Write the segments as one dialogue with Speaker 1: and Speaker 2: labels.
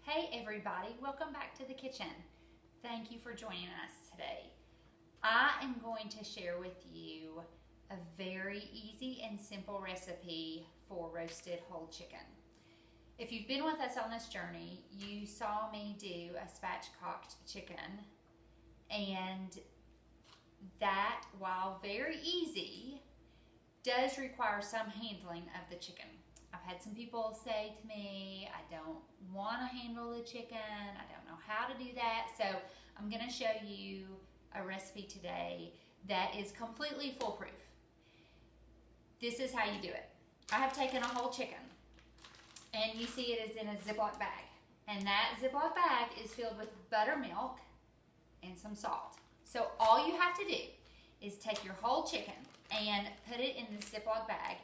Speaker 1: Hey everybody, welcome back to the kitchen. Thank you for joining us today. I am going to share with you a very easy and simple recipe for roasted whole chicken. If you've been with us on this journey, you saw me do a spatchcocked chicken, and that, while very easy, does require some handling of the chicken. I've had some people say to me, I don't want to handle the chicken, I don't know how to do that, so I'm going to show you a recipe today that is completely foolproof. This is how you do it. I have taken a whole chicken, and you see it is in a Ziploc bag, and that Ziploc bag is filled with buttermilk and some salt. So all you have to do is take your whole chicken and put it in the Ziploc bag.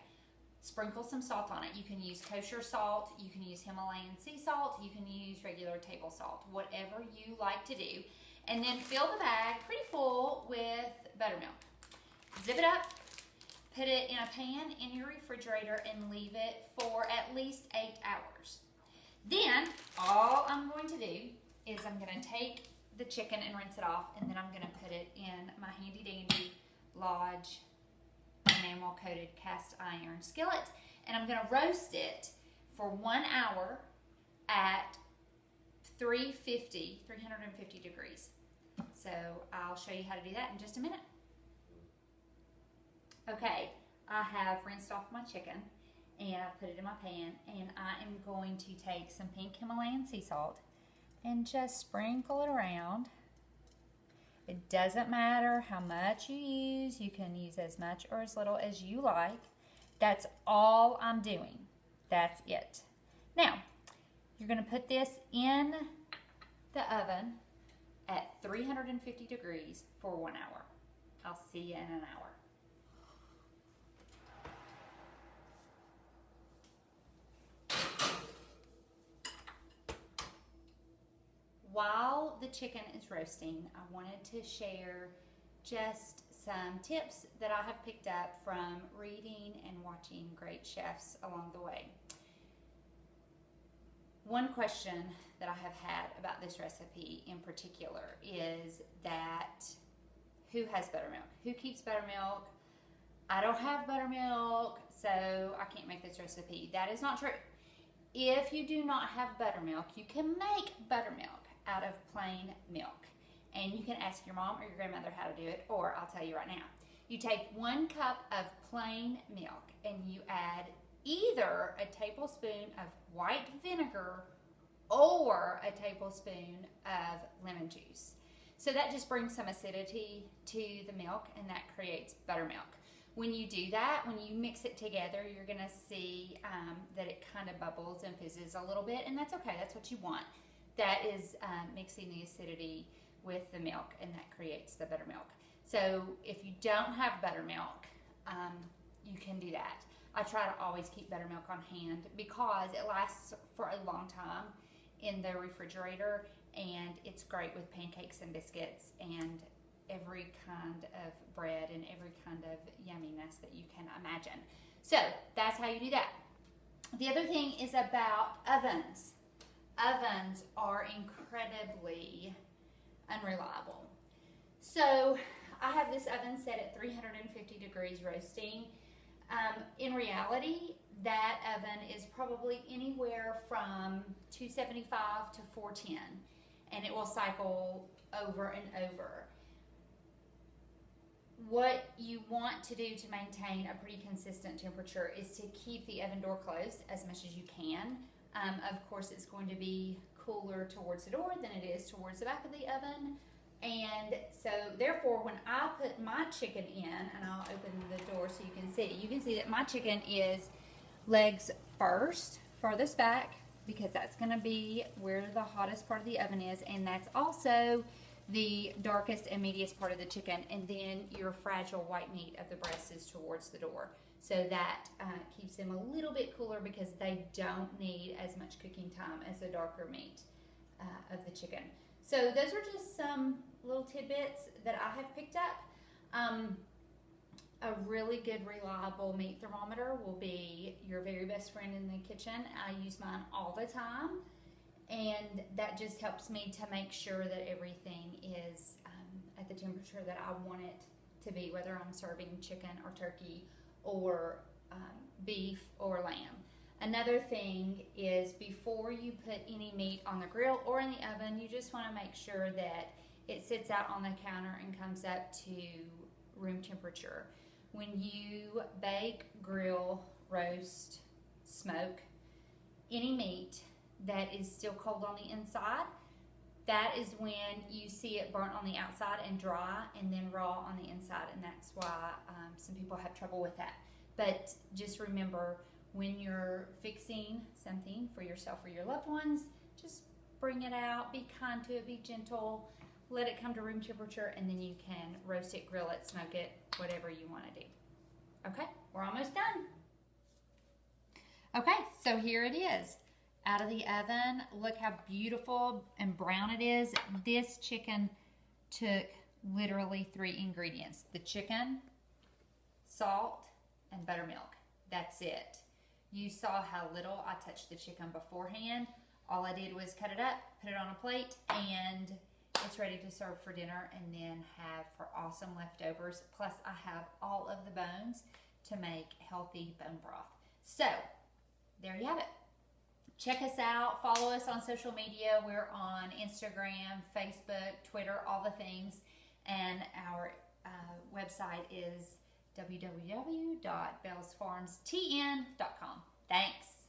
Speaker 1: Sprinkle some salt on it. You can use kosher salt, you can use Himalayan sea salt, you can use regular table salt, whatever you like to do. And then fill the bag pretty full with buttermilk. Zip it up, put it in a pan in your refrigerator, and leave it for at least 8 hours. Then all I'm going to do is I'm going to take the chicken and rinse it off, and then I'm going to put it in my handy dandy Lodge enamel coated cast iron skillet, and I'm going to roast it for 1 hour at 350 degrees. So I'll show you how to do that in just a minute. Okay, I have rinsed off my chicken and I've put it in my pan, and I am going to take some pink Himalayan sea salt and just sprinkle it around. It doesn't matter how much you use. You can use as much or as little as you like. That's all I'm doing. That's it. Now, you're going to put this in the oven at 350 degrees for 1 hour. I'll see you in an hour. While the chicken is roasting, I wanted to share just some tips that I have picked up from reading and watching great chefs along the way. One question that I have had about this recipe in particular is that who has buttermilk? Who keeps buttermilk? I don't have buttermilk, so I can't make this recipe. That is not true. If you do not have buttermilk, you can make buttermilk out of plain milk, and you can ask your mom or your grandmother how to do it, or I'll tell you right now. You take 1 cup of plain milk and you add either a tablespoon of white vinegar or a tablespoon of lemon juice. So that just brings some acidity to the milk, and that creates buttermilk. When you do that, when you mix it together, you're going to see that it kind of bubbles and fizzes a little bit, and that's okay. That's what you want. That is mixing the acidity with the milk, and that creates the buttermilk. So if you don't have buttermilk, you can do that. I try to always keep buttermilk on hand because it lasts for a long time in the refrigerator, and it's great with pancakes and biscuits and every kind of bread and every kind of yumminess that you can imagine. So that's how you do that. The other thing is about ovens. Ovens are incredibly unreliable. So I have this oven set at 350 degrees roasting. In reality, that oven is probably anywhere from 275 to 410, and it will cycle over and over. What you want to do to maintain a pretty consistent temperature is to keep the oven door closed as much as you can. Of course, it's going to be cooler towards the door than it is towards the back of the oven. And so, therefore, when I put my chicken in, and I'll open the door so you can see that my chicken is legs first, farthest back, because that's going to be where the hottest part of the oven is, and that's also the darkest and meatiest part of the chicken, and then your fragile white meat of the breast is towards the door. So that keeps them a little bit cooler because they don't need as much cooking time as the darker meat of the chicken. So those are just some little tidbits that I have picked up. A really good, reliable meat thermometer will be your very best friend in the kitchen. I use mine all the time, And that just helps me to make sure that everything is at the temperature that I want it to be, whether I'm serving chicken or turkey or beef or lamb. Another thing is, before you put any meat on the grill or in the oven, you just want to make sure that it sits out on the counter and comes up to room temperature. When you bake, grill, roast, smoke any meat that is still cold on the inside, that is when you see it burnt on the outside and dry, and then raw on the inside, and that's why some people have trouble with that. But just remember, when you're fixing something for yourself or your loved ones, just bring it out, be kind to it, be gentle, let it come to room temperature, and then you can roast it, grill it, smoke it, whatever you want to do. Okay, we're almost done. Okay, so here it is. Out of the oven. Look how beautiful and brown it is. This chicken took literally 3 ingredients: the chicken, salt, and buttermilk. That's it. You saw how little I touched the chicken beforehand. All I did was cut it up, put it on a plate, and it's ready to serve for dinner and then have for awesome leftovers. Plus, I have all of the bones to make healthy bone broth. So, there you have it. Check us out. Follow us on social media. We're on Instagram, Facebook, Twitter, all the things. And our website is www.bellsfarmstn.com. Thanks.